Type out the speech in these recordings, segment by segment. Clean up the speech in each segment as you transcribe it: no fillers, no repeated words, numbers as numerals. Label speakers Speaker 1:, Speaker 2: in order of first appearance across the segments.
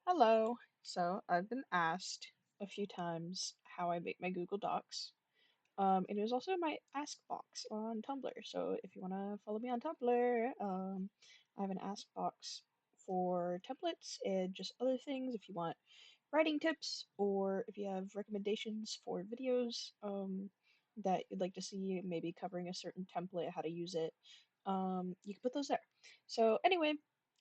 Speaker 1: Hello. So I've been asked a few times how I make my Google Docs. It is also my Ask box on Tumblr. So if you want to follow me on Tumblr, I have an Ask box for templates and just other things. If you want writing tips or if you have recommendations for videos that you'd like to see, maybe covering a certain template, how to use it, you can put those there. So anyway,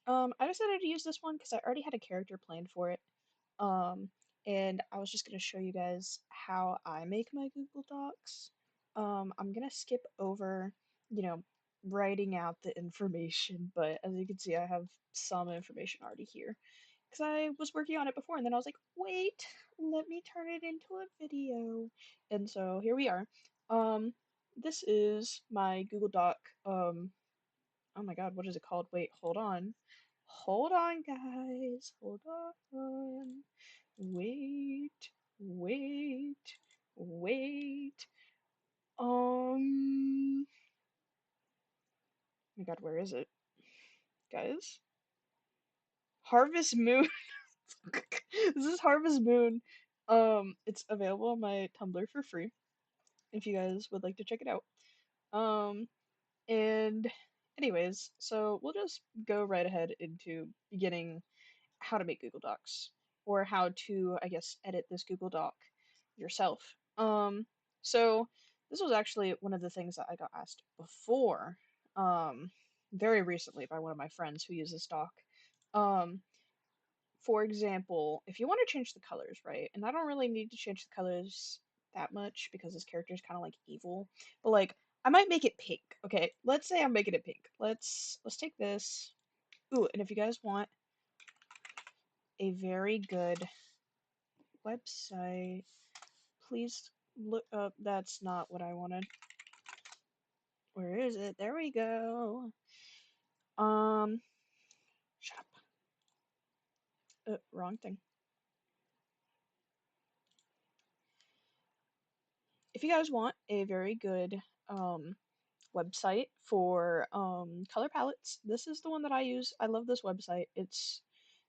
Speaker 1: I decided to use this one because I already had a character planned for it. Um, and I was just going to show you guys how I make my Google Docs. I'm going to skip over, you know, writing out the information, but as you can see, I have some information already here because I was working on it before, and then I was like, wait, let me turn it into a video. And so here we are. Um, this is my Google Doc. Oh my God, what is it called? Wait, hold on. Hold on, guys. Hold on. Wait, wait, wait. Oh my God, where is it, guys? Harvest Moon. This is Harvest Moon. It's available on my Tumblr for free if you guys would like to check it out. Um, and anyways, so we'll just go right ahead into beginning how to make Google Docs or how to, I guess, edit this Google Doc yourself. So this was actually one of the things that I got asked before, um, very recently by one of my friends who uses doc. Um, for example, if you want to change the colors, right? And I don't really need to change the colors that much because this character is kind of like evil, but like I might make it pink. Okay, let's say I'm making it pink. Let's take this. Ooh, and if you guys want a very good website, please look up. That's not what I wanted. Where is it? There we go. Um, shut up. Wrong thing. If you guys want a very good website for color palettes, this is the one that I use. I love this website. It's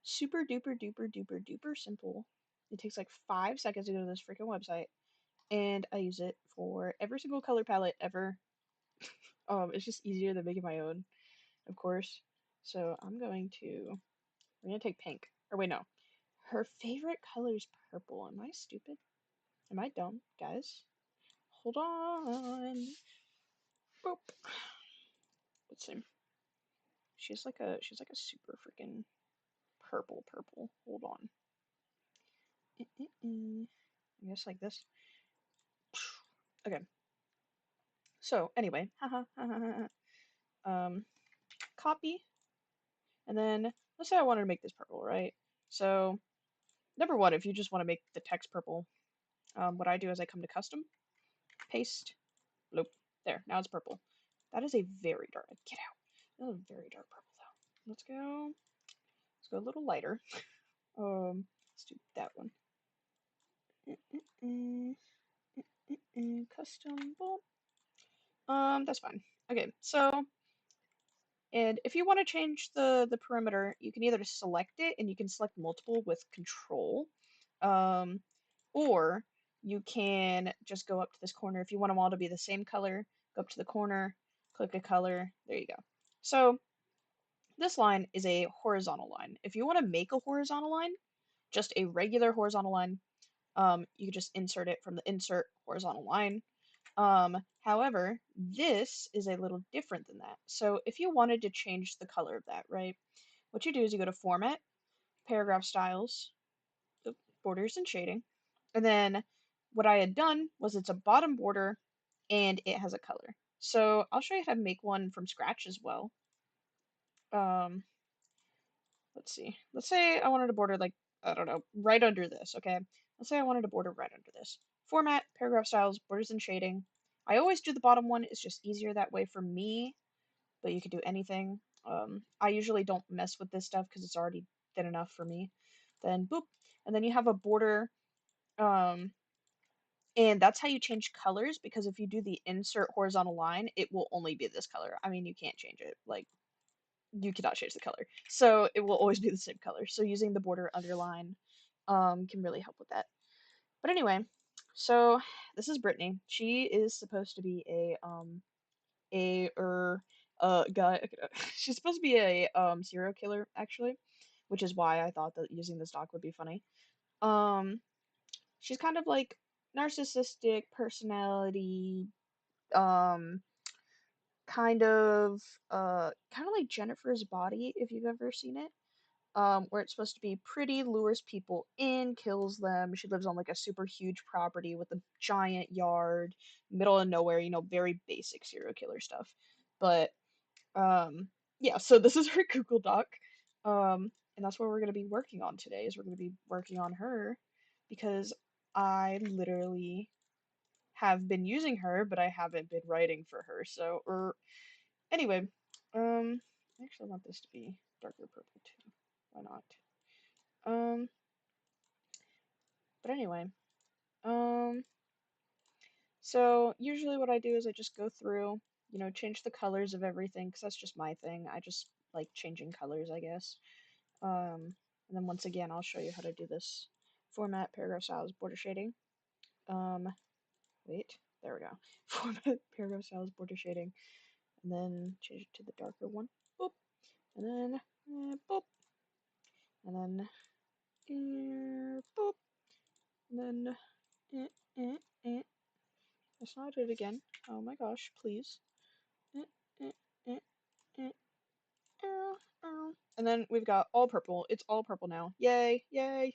Speaker 1: super duper duper duper duper simple. It takes like 5 seconds to go to this freaking website, and I use it for every single color palette ever. It's just easier than making my own, of course. So we're gonna take pink. Or wait, no. Her favorite color is purple. Am I stupid? Am I dumb, guys? Hold on. Boop. Let's see. She's like a super freaking purple. Hold on. I guess like this. Okay. So anyway, um, copy, and then let's say I wanted to make this purple, right? So number one, if you just want to make the text purple, what I do is I come to custom, paste, bloop, there. Now it's purple. That is a very dark. Get out. That is a very dark purple though. Let's go a little lighter. Let's do that one. Custom, boom. That's fine. Okay, so, and if you want to change the perimeter, you can either select it and you can select multiple with control, um, or you can just go up to this corner. If you want them all to be the same color, go up to the corner, click a color, there you go. So this line is a horizontal line. If you want to make a horizontal line, just a regular horizontal line, you just insert it from the insert horizontal line. However, this is a little different than that. So if you wanted to change the color of that, right, what you do is you go to Format, Paragraph Styles, Borders and Shading, and then what I had done was it's a bottom border and it has a color. So I'll show you how to make one from scratch as well. Um, let's see. Let's say I wanted to border like, I don't know, right under this, okay? Let's say I wanted to border right under this. Format, Paragraph Styles, Borders and Shading. I always do the bottom one. It's just easier that way for me, but you could do anything. I usually don't mess with this stuff because it's already thin enough for me. Then boop, and then you have a border, um, and that's how you change colors because if you do the insert horizontal line, it will only be this color. I mean, you can't change it. Like, you cannot change the color. So it will always be the same color. So using the border underline can really help with that. But anyway, so this is Brittany. She is supposed to be a guy. She's supposed to be a serial killer actually, which is why I thought that using this doc would be funny. Um, she's kind of like narcissistic personality, um, kind of like Jennifer's Body, if you've ever seen it. Where it's supposed to be pretty, lures people in, kills them. She lives on like a super huge property with a giant yard, middle of nowhere, very basic serial killer stuff. But yeah, so this is her Google Doc. And that's what we're going to be working on today is we're going to be working on her because I literally have been using her, but I haven't been writing for her. So, or anyway, I actually want this to be darker purple too. Why not? Um, but anyway, um, so usually what I do is I just go through, change the colors of everything because that's just my thing. I just like changing colors, I guess. And then once again, I'll show you how to do this. Format, paragraph styles, border shading. Um, wait, there we go. Format, paragraph styles, border shading, and then change it to the darker one. Boop, and then boop, and then boop, and then eh, eh, eh. Let's not do it again. Oh my gosh, please. Eh, eh, eh, eh, And then we've got all purple. It's all purple now. Yay, yay.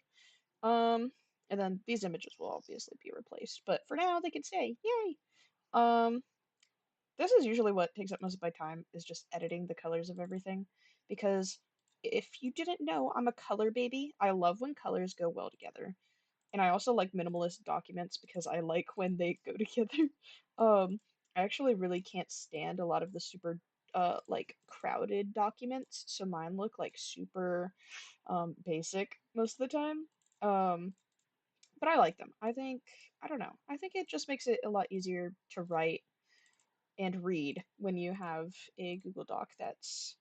Speaker 1: Um, and then these images will obviously be replaced, but for now they can stay. Yay. Um, this is usually what takes up most of my time is just editing the colors of everything because if you didn't know, I'm a color baby. I love when colors go well together. And I also like minimalist documents because I like when they go together. I actually really can't stand a lot of the super like crowded documents, so mine look like super basic most of the time. Um, but I like them. I don't know. I think it just makes it a lot easier to write and read when you have a Google Doc that's,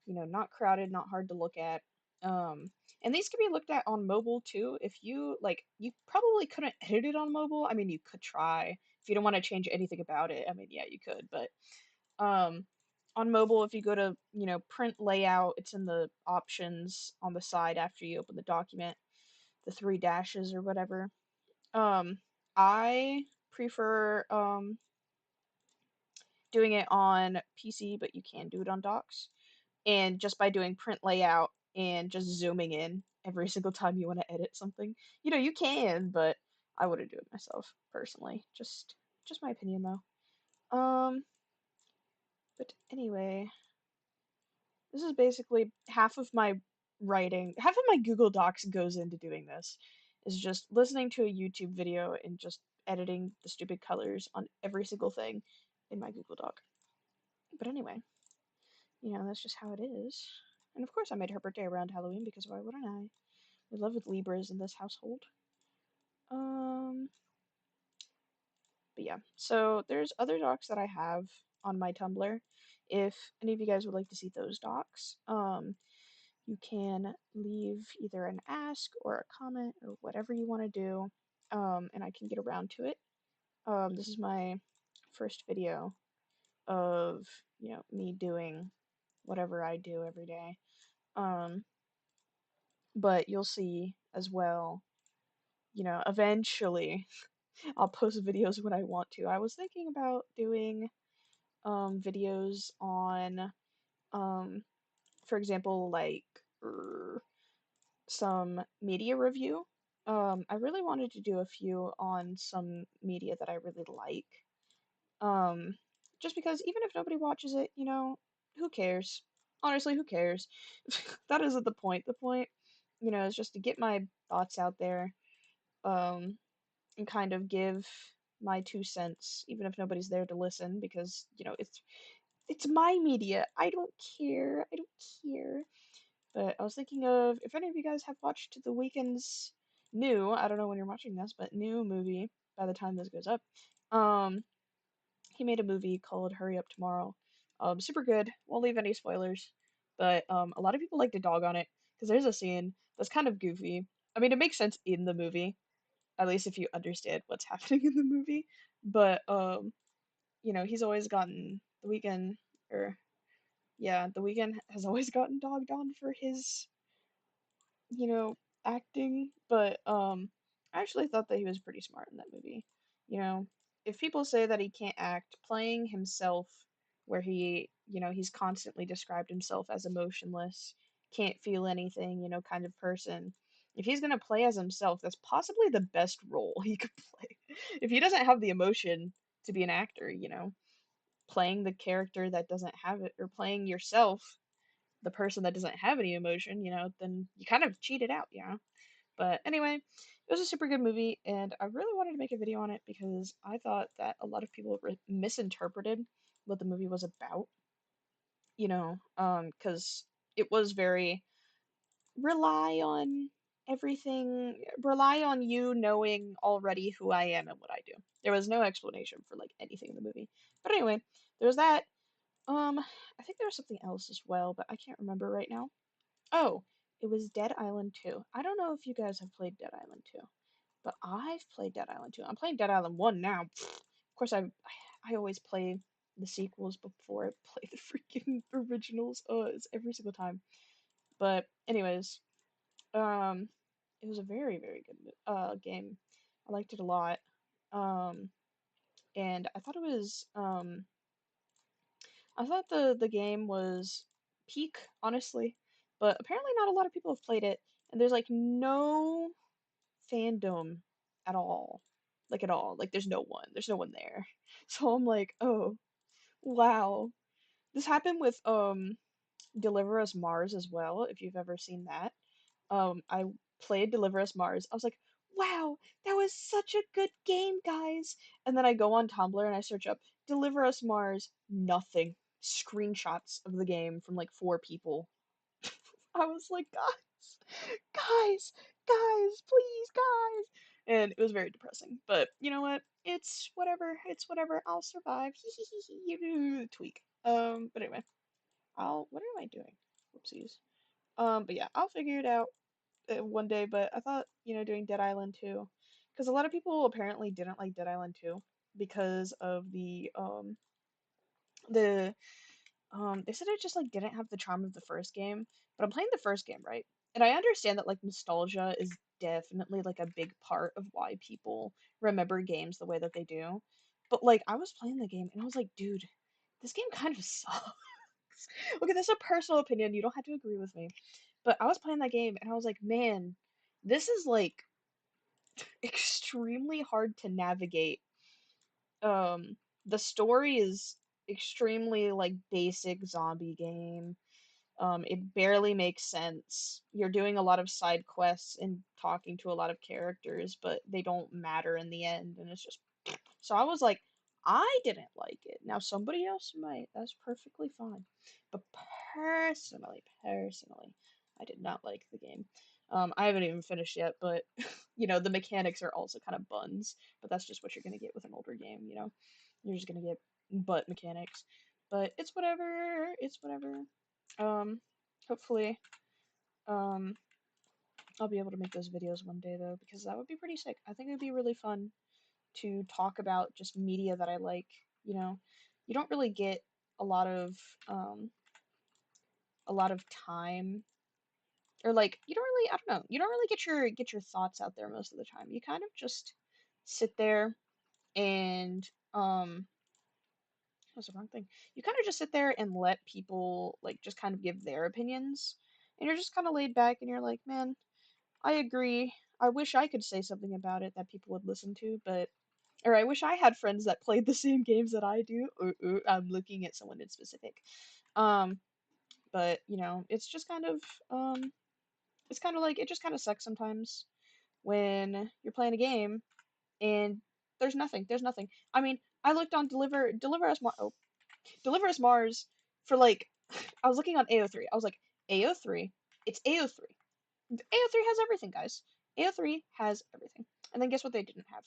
Speaker 1: not crowded, not hard to look at. Um, and these can be looked at on mobile too. If you like, you probably couldn't edit it on mobile. I mean, you could try. If you don't want to change anything about it, I mean, yeah, you could. But um, on mobile, if you go to, print layout, it's in the options on the side after you open the document, the three dashes or whatever. Um, I prefer doing it on PC, but you can do it on docs. And just by doing print layout and just zooming in every single time you want to edit something, you can, but I wouldn't do it myself personally. Just my opinion though. But anyway, this is basically half of my writing, half of my Google Docs goes into doing this. Is just listening to a YouTube video and just editing the stupid colors on every single thing in my Google Doc. But anyway, that's just how it is. And of course, I made her birthday around Halloween because why wouldn't I? We love with Libras in this household. Um, but yeah, so there's other docs that I have on my Tumblr. If any of you guys would like to see those docs, you can leave either an ask or a comment or whatever you want to do, and I can get around to it. This is my first video of me doing whatever I do every day. Um, but you'll see as well, eventually I'll post videos when I want to. I was thinking about doing videos on um for example like some media review. I really wanted to do a few on some media that I really like. Um just because even if nobody watches it, who cares? Honestly, who cares? That isn't the point. The point, is just to get my thoughts out there. Um and kind of give my 2 cents, even if nobody's there to listen, because it's my media. I don't care. I don't care. But I was thinking of if any of you guys have watched The Weeknd's new, I don't know when you're watching this, but new movie by the time this goes up. Um, he made a movie called Hurry Up Tomorrow. Super good. Won't leave any spoilers. but a lot of people like to dog on it because there's a scene that's kind of goofy. I mean, it makes sense in the movie, at least if you understand what's happening in the movie. But he's always gotten the weekend, or yeah, the weekend has always gotten dogged on for his you know, acting, but I actually thought that he was pretty smart in that movie. You know, if people say that he can't act, playing himself where he's constantly described himself as emotionless, can't feel anything, kind of person. If he's gonna play as himself, that's possibly the best role he could play. If he doesn't have the emotion to be an actor, playing the character that doesn't have it, or playing yourself, the person that doesn't have any emotion, then you kind of cheated out, But anyway, it was a super good movie, and I really wanted to make a video on it because I thought that a lot of people misinterpreted what the movie was about, because it was very rely on rely on you knowing already who I am and what I do. There was no explanation for like anything in the movie. But anyway, there was that. I think there was something else as well, but I can't remember right now. Oh, it was Dead Island 2. I don't know if you guys have played Dead Island 2, but I've played Dead Island 2. I'm playing Dead Island 1 now. Of course, I always play the sequels before I play the freaking originals. It's every single time. But anyways, um, it was a very, very good game. I liked it a lot. Um, and I thought the game was peak, honestly, but apparently not a lot of people have played it, and there's like no fandom at all. Like at all. Like there's no one. There's no one there. So I'm like, oh, wow. This happened with Deliver Us Mars as well, if you've ever seen that. I played Deliver Us Mars. I was like, wow, that was such a good game, guys. And then I go on Tumblr and I search up Deliver Us Mars, nothing. Screenshots of the game from like four people. I was like, guys, please, guys. And it was very depressing. But you know what? It's whatever. It's whatever. I'll survive. Tweak. But anyway, what am I doing? Whoopsies. But yeah, I'll figure it out one day. But I thought, doing Dead Island 2, because a lot of people apparently didn't like Dead Island 2 because of the they said it just like didn't have the charm of the first game, but I'm playing the first game, right? And I understand that like nostalgia is definitely like a big part of why people remember games the way that they do. But like I was playing the game and I was like, dude, this game kind of sucks. Okay, that's a personal opinion. You don't have to agree with me. But I was playing that game and I was like, man, this is like extremely hard to navigate. Um, the story is extremely like basic zombie game. It barely makes sense. You're doing a lot of side quests and talking to a lot of characters, but they don't matter in the end, and it's just so I was like, I didn't like it. Now somebody else might. That's perfectly fine. But personally, I did not like the game. I haven't even finished yet, but the mechanics are also kind of buns, but that's just what you're gonna get with an older game. You're just gonna get butt mechanics. But it's whatever. It's whatever. Um, hopefully, um, I'll be able to make those videos one day though, because that would be pretty sick. I think it would be really fun to talk about just media that I like. You know, you don't really get a lot of um, a lot of time, or like you don't really, I don't know, you don't really get your thoughts out there most of the time. You kind of just sit there and that's the wrong thing. You kind of just sit there and let people like just kind of give their opinions, and you're just kind of laid back and you're like, man, I agree. I wish I could say something about it that people would listen to, but or I wish I had friends that played the same games that I do. I'm looking at someone in specific. Um, but it's kind of like it just kind of sucks sometimes when you're playing a game and there's nothing. There's nothing. I mean, I looked on Deliver Us Mars for like I was looking on AO3. I was like, AO3, it's AO3. AO3 has everything, guys. AO3 has everything. And then guess what they didn't have?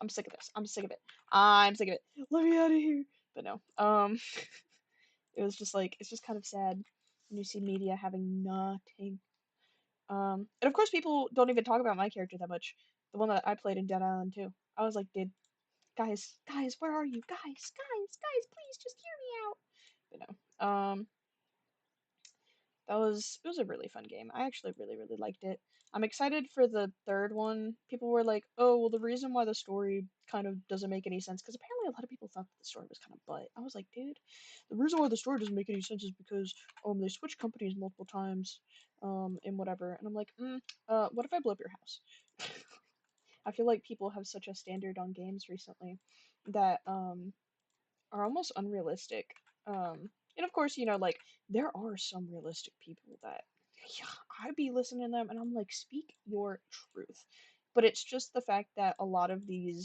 Speaker 1: I'm sick of this. I'm sick of it. I'm sick of it. Let me out of here. But no. It was just like it's just kind of sad. and you see media having nothing. And of course, people don't even talk about my character that much. The one that I played in Dead Island too. I was like, dude, guys, where are you? Guys, please just hear me out. But no. It was a really fun game. I actually really liked it. I'm excited for the third one. People were like, "Oh, well, the reason why the story kind of doesn't make any sense," because apparently a lot of people thought that the story was kind of butt. I was like, dude, the reason why the story doesn't make any sense is because they switched companies multiple times, and whatever. And I'm like, what if I blow up your house? I feel like people have such a standard on games recently that are almost unrealistic. And of course, like there are some realistic people that, yeah, I'd be listening to them and I'm like, speak your truth. But it's just the fact that a lot of the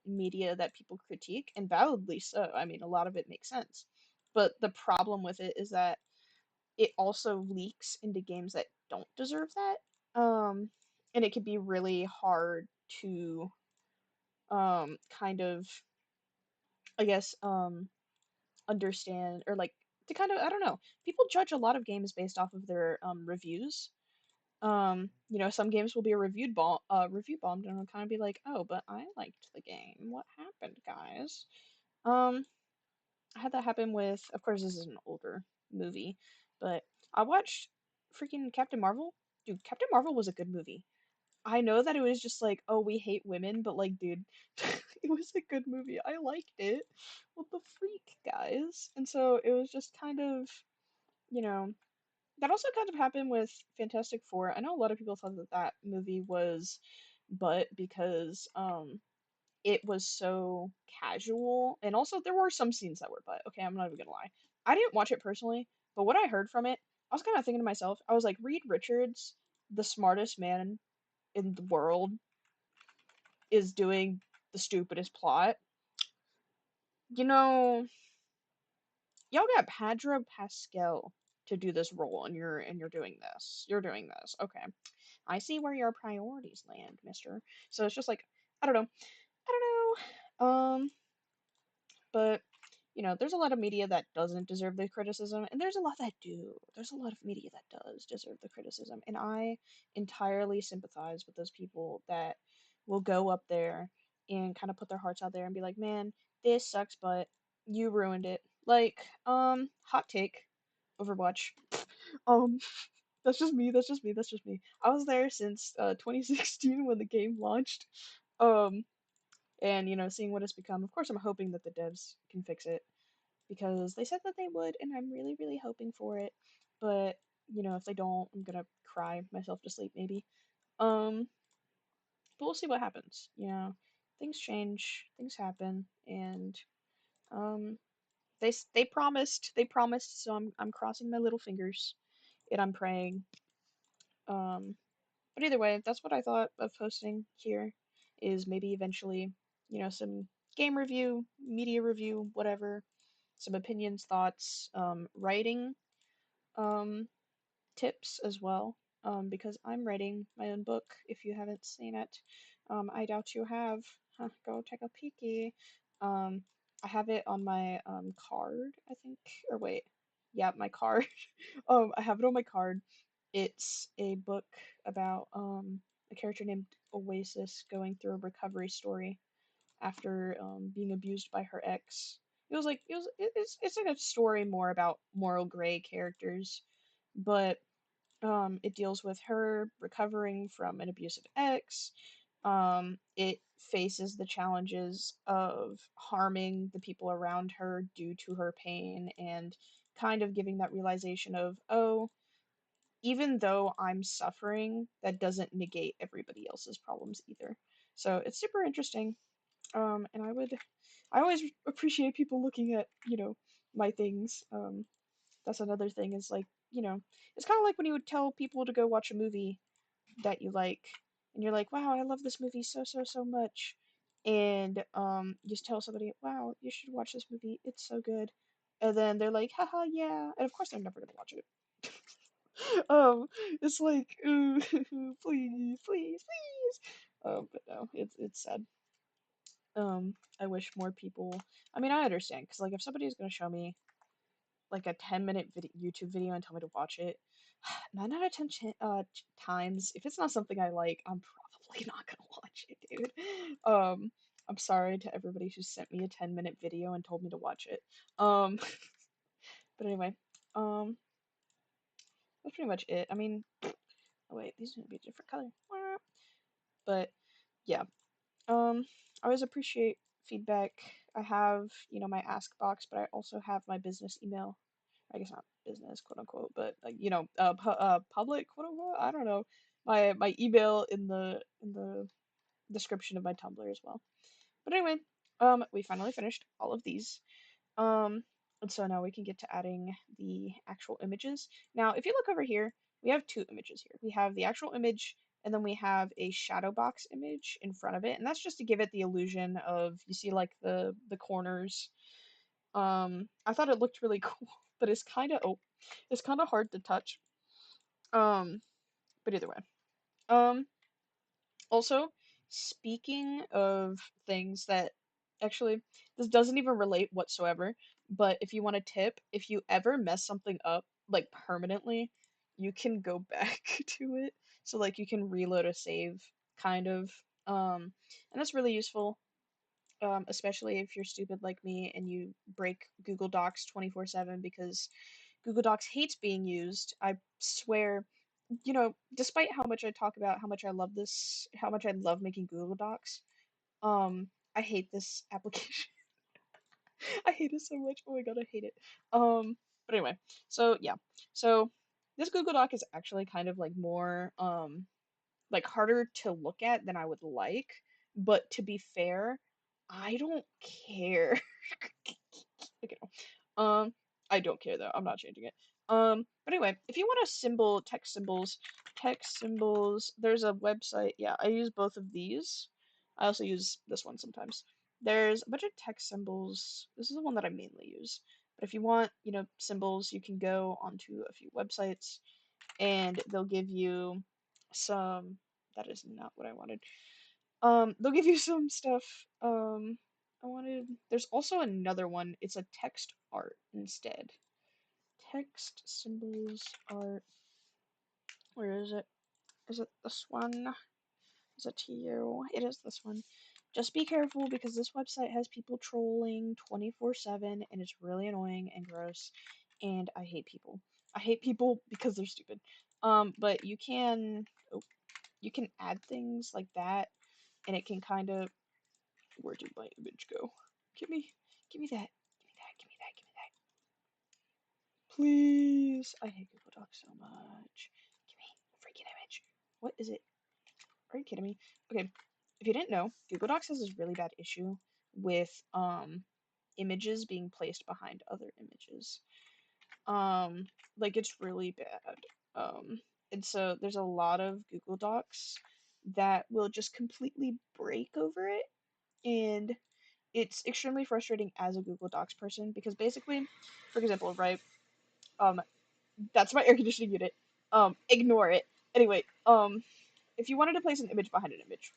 Speaker 1: media that people critique, and validly so, I mean, a lot of it makes sense. But the problem with it is that it also leaks into games that don't deserve that. And it can be really hard to kind of, I guess, understand or like to kind of, I don't know. People judge a lot of games based off of their reviews. Some games will be a review bombed, and I'll kind of be like, oh, but I liked the game. What happened, guys? Um, I had that happen with, of course, this is an older movie, but I watched freaking Captain Marvel. Dude, Captain Marvel was a good movie. I know that it was just like, oh, we hate women, but like, dude, it was a good movie. I liked it. What the freak, guys? And so it was just kind of, you know, that also kind of happened with Fantastic Four. I know a lot of people thought that that movie was but because it was so casual, and also there were some scenes that were but. Okay, I'm not even gonna lie. I didn't watch it personally, but what I heard from it, I was kind of thinking to myself, I was like, Reed Richards, the smartest man in the world, is doing the stupidest plot. You know, y'all got Pedro Pascal to do this role, and you're doing this. You're doing this. Okay, I see where your priorities land, Mister. So it's just like I don't know. But there's a lot of media that doesn't deserve the criticism, and there's a lot that do. There's a lot of media that does deserve the criticism, and I entirely sympathize with those people that will go up there and kind of put their hearts out there and be like, "Man, this sucks, but you ruined it." Like, hot take, Overwatch. Um, that's just me. That's just me. That's just me. I was there since 2016 when the game launched. Um, and seeing what it's become. Of course, I'm hoping that the devs can fix it because they said that they would, and I'm really hoping for it. But if they don't, I'm gonna cry myself to sleep maybe. Um, but we'll see what happens. Things change, things happen, and um, they promised. So I'm crossing my little fingers and I'm praying. Um, but either way, that's what I thought of posting here. Is maybe eventually, some game review, media review, whatever, some opinions, thoughts, writing, um, tips as well, because I'm writing my own book. If you haven't seen it, I doubt you have. Huh, go take a peeky. Um, I have it on my card, I think. Or wait, yeah, my card. I have it on my card. It's a book about a character named Oasis going through a recovery story after being abused by her ex. It's like a story more about moral gray characters, but it deals with her recovering from an abusive ex. It faces the challenges of harming the people around her due to her pain and kind of giving that realization of, oh, even though I'm suffering, that doesn't negate everybody else's problems either. So it's super interesting. And I always appreciate people looking at, my things. That's another thing is like, it's kind of like when you would tell people to go watch a movie that you like, and you're like, wow, I love this movie so much. And you just tell somebody, wow, you should watch this movie. It's so good. And then they're like, haha, yeah. And of course they're never gonna watch it. It's like, ooh, please. But no, it's sad. I wish more people. I mean, I understand because like if somebody is gonna show me like a 10-minute YouTube video and tell me to watch it, 9 out of 10 times, if it's not something I like, I'm probably not gonna watch it, dude. Um, I'm sorry to everybody who sent me a 10-minute video and told me to watch it. Um, but anyway, um, that's pretty much it. I mean, oh wait, these need to be a different color. But yeah, I always appreciate feedback. I have, my Ask box, but I also have my business email. I guess not business, quote unquote, but public, quote unquote. I don't know. My email in the description of my Tumblr as well. But anyway, we finally finished all of these. Um, and so now we can get to adding the actual images. Now, if you look over here, we have two images here. We have the actual image, and then we have a shadow box image in front of it, and that's just to give it the illusion of, you see like the corners. I thought it looked really cool, but it's kind of hard to touch. Um, but either way. Um, Also, speaking of things that actually, this doesn't even relate whatsoever, but if you want a tip, if you ever mess something up, like permanently, you can go back to it. So, like, you can reload a save, kind of. And that's really useful, especially if you're stupid like me and you break Google Docs 24/7 because Google Docs hates being used. I swear, despite how much I talk about how much I love this, how much I love making Google Docs, I hate this application. I hate it so much. Oh my God, I hate it. But anyway, so yeah. So this Google Doc is actually kind of like more like harder to look at than I would like, but to be fair, I don't care. Okay. I don't care though. I'm not changing it. But anyway, if you want a symbol, text symbols, there's a website. Yeah, I use both of these. I also use this one sometimes. There's a bunch of text symbols. This is the one that I mainly use. But if you want, symbols, you can go onto a few websites and they'll give you some, that is not what I wanted. They'll give you some stuff. There's also another one. It's a text art instead. Text symbols art. Where is it? Is it this one? Is it to you? It is this one. Just be careful because this website has people trolling 24/7 and it's really annoying and gross. And I hate people. I hate people because they're stupid. But you can add things like that and it can kind of, where did my image go? Give me, give me that. Give me that. Give me that. Give me that. Please. I hate Google Docs so much. Give me a freaking image. What is it? Are you kidding me? Okay, if you didn't know, Google Docs has this really bad issue with images being placed behind other images. Like it's really bad. And so there's a lot of Google Docs that will just completely break over it, and it's extremely frustrating as a Google Docs person because basically, for example, right, um, that's my air conditioning unit. Ignore it. Anyway, if you wanted to place an image behind an image,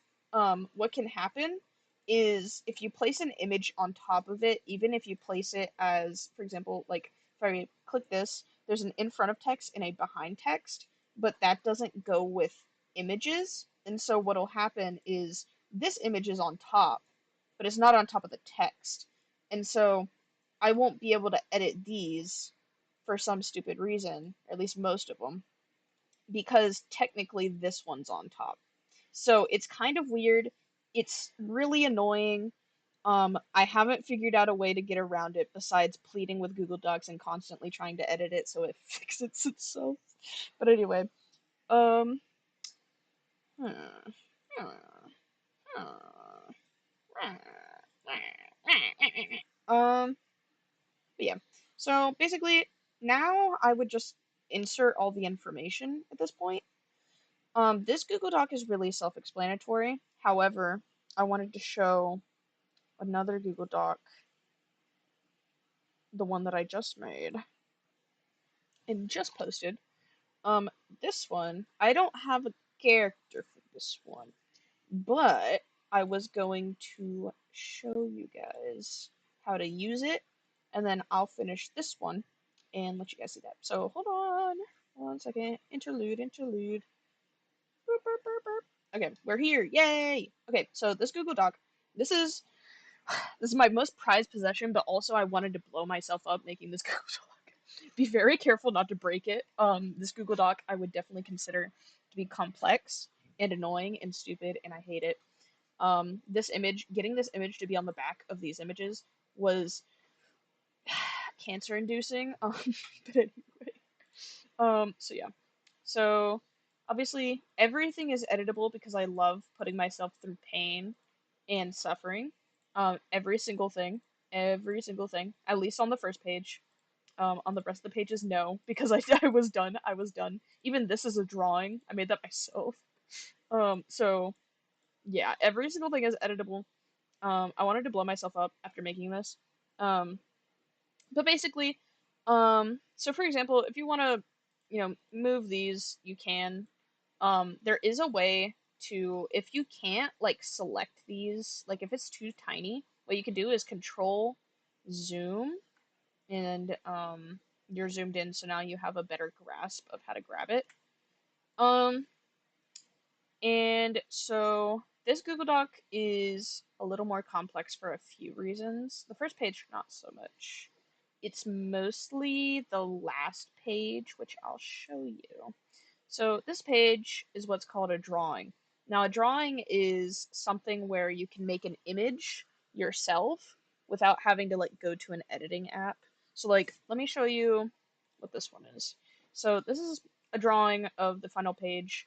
Speaker 1: what can happen is if you place an image on top of it, even if you place it as, for example, like if I click this, there's an in front of text and a behind text, but that doesn't go with images. And so what'll happen is this image is on top, but it's not on top of the text. And so I won't be able to edit these for some stupid reason, or at least most of them, because technically this one's on top. So it's kind of weird. It's really annoying. I haven't figured out a way to get around it besides pleading with Google Docs and constantly trying to edit it so it fixes itself. But anyway, um, hmm, but yeah. So basically, now I would just insert all the information at this point. This Google Doc is really self-explanatory. However, I wanted to show another Google Doc, the one that I just made and just posted. Um, this one, I don't have a character for this one, but I was going to show you guys how to use it, and then I'll finish this one. and let you guys see that. So hold on 1 second. Interlude, interlude. Boop, boop, boop, boop. Okay, we're here. Yay! Okay, so this Google Doc, this is this is my most prized possession, but also I wanted to blow myself up making this Google Doc. Be very careful not to break it. This Google Doc I would definitely consider to be complex and annoying and stupid, and I hate it. This image, getting this image to be on the back of these images was cancer inducing. But anyway, so yeah. So obviously everything is editable because I love putting myself through pain and suffering. Every single thing, at least on the first page. On the rest of the pages, no, because I was done. I was done. Even this is a drawing. I made that myself. So yeah, every single thing is editable. I wanted to blow myself up after making this. Um, but basically, so for example, if you want to, move these, you can. There is a way to, if you can't like select these, like if it's too tiny, what you can do is control zoom and you're zoomed in, so now you have a better grasp of how to grab it. Um, and so this Google Doc is a little more complex for a few reasons. The first page, not so much. It's mostly the last page, which I'll show you. So this page is what's called a drawing. Now, a drawing is something where you can make an image yourself without having to like go to an editing app. So like, let me show you what this one is. So this is a drawing of the final page.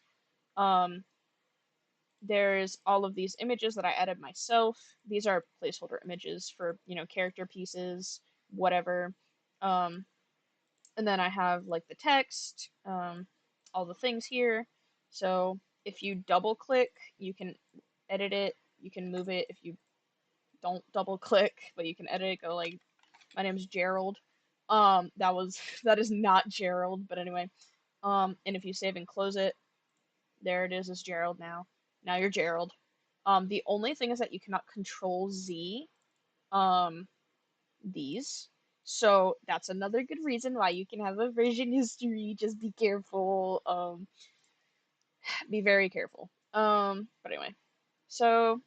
Speaker 1: Um, there's all of these images that I added myself. These are placeholder images for, character pieces, whatever. Um, and then I have like the text, all the things here. So if you double click, you can edit it, you can move it. If you don't double click, but you can edit it, go like, my name's Gerald. That is not Gerald, but anyway. And if you save and close it, there it is as Gerald now. Now you're Gerald. The only thing is that you cannot control Z um, these. So that's another good reason why you can have a version history. Just be careful. Be very careful. But anyway, so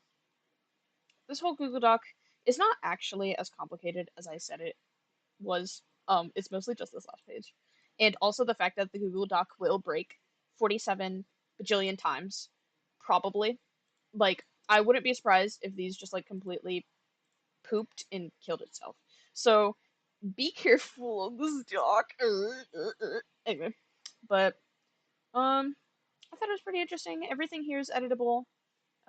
Speaker 1: this whole Google Doc is not actually as complicated as I said it was. It's mostly just this last page, and also the fact that the Google Doc will break 47 bajillion times, probably. Like, I wouldn't be surprised if these just like completely pooped and killed itself. So be careful of this doc. Anyway, but I thought it was pretty interesting. Everything here is editable.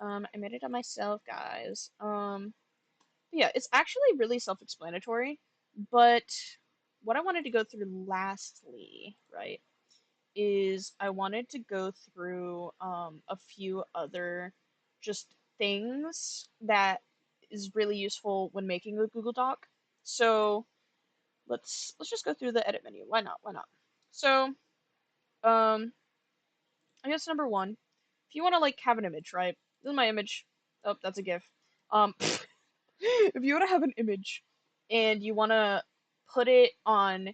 Speaker 1: I made it on myself, guys. Yeah, it's actually really self-explanatory. But what I wanted to go through lastly, right, is I wanted to go through a few other just things that is really useful when making a Google Doc. So let's just go through the edit menu. Why not? Why not? So um I guess number one, if you want to like have an image, right? This is my image. Oh, that's a GIF. If you want to have an image and you want to put it on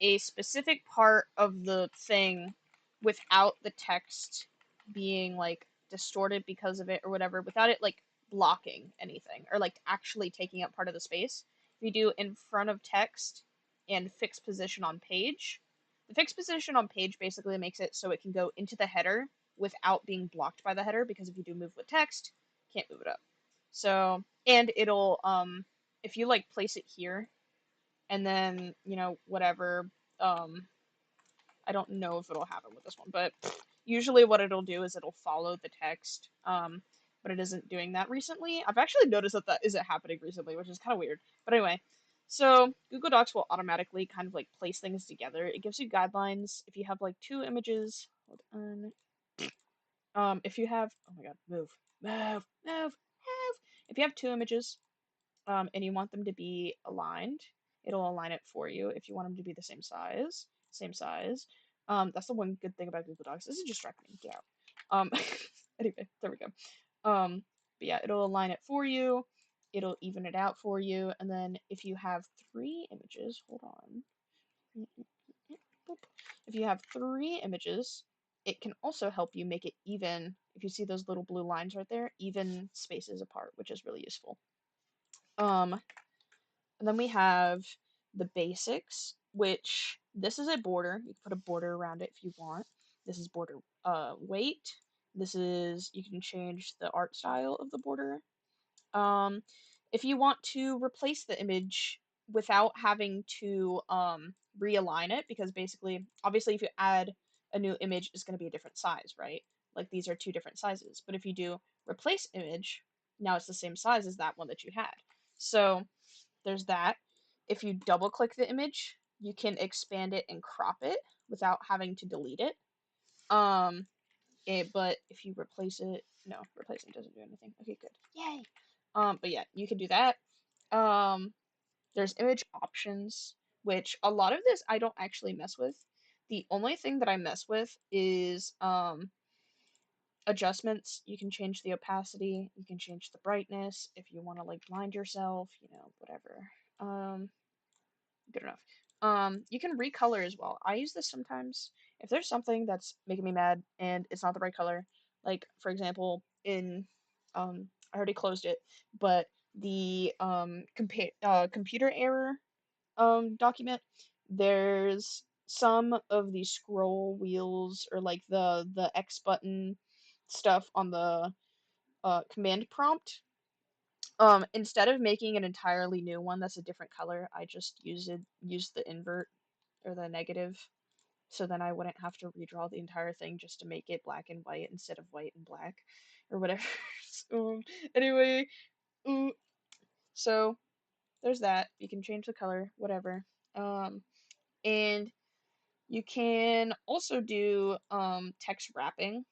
Speaker 1: a specific part of the thing without the text being like distorted because of it or whatever, without it like blocking anything or like actually taking up part of the space, if you do in front of text and fixed position on page, the fixed position on page basically makes it so it can go into the header without being blocked by the header, because if you do move with text, can't move it up. So, and it'll if you like place it here and then, whatever, um I don't know if it'll happen with this one, but usually what it'll do is it'll follow the text. But it isn't doing that recently. I've actually noticed that that isn't happening recently, which is kind of weird. But anyway, so Google Docs will automatically kind of like place things together. It gives you guidelines if you have like two images. Hold on. If you have, oh my god, move. If you have two images, and you want them to be aligned, it'll align it for you. If you want them to be the same size, same size. That's the one good thing about Google Docs. This is distracting me. Get out. Anyway, there we go. But yeah, it'll align it for you. It'll even it out for you. And then if you have three images, hold on. If you have 3 images, it can also help you make it even. If you see those little blue lines right there, even spaces apart, which is really useful. And then we have the basics, which this is a border. You can put a border around it if you want. This is border weight. This is, you can change the art style of the border. Um, if you want to replace the image without having to realign it, because basically, obviously, if you add a new image, it's going to be a different size, right? Like these are 2 different sizes. But if you do replace image, now it's the same size as that one that you had. So there's that. If you double click the image, you can expand it and crop it without having to delete it. But if you replace it, no, replacing doesn't do anything. Okay, good. Yay. But yeah, you can do that. Um, there's image options, which a lot of this I don't actually mess with. The only thing that I mess with is adjustments. You can change the opacity, you can change the brightness if you want to like blind yourself, whatever. Good enough. You can recolor as well. I use this sometimes if there's something that's making me mad and it's not the right color. Like for example, in I already closed it, but the computer error document, there's some of the scroll wheels or like the X button stuff on the command prompt. Instead of making an entirely new one that's a different color, I just use the invert or the negative, so then I wouldn't have to redraw the entire thing just to make it black and white instead of white and black or whatever. So, anyway, ooh, so there's that. You can change the color, whatever. And you can also do text wrapping,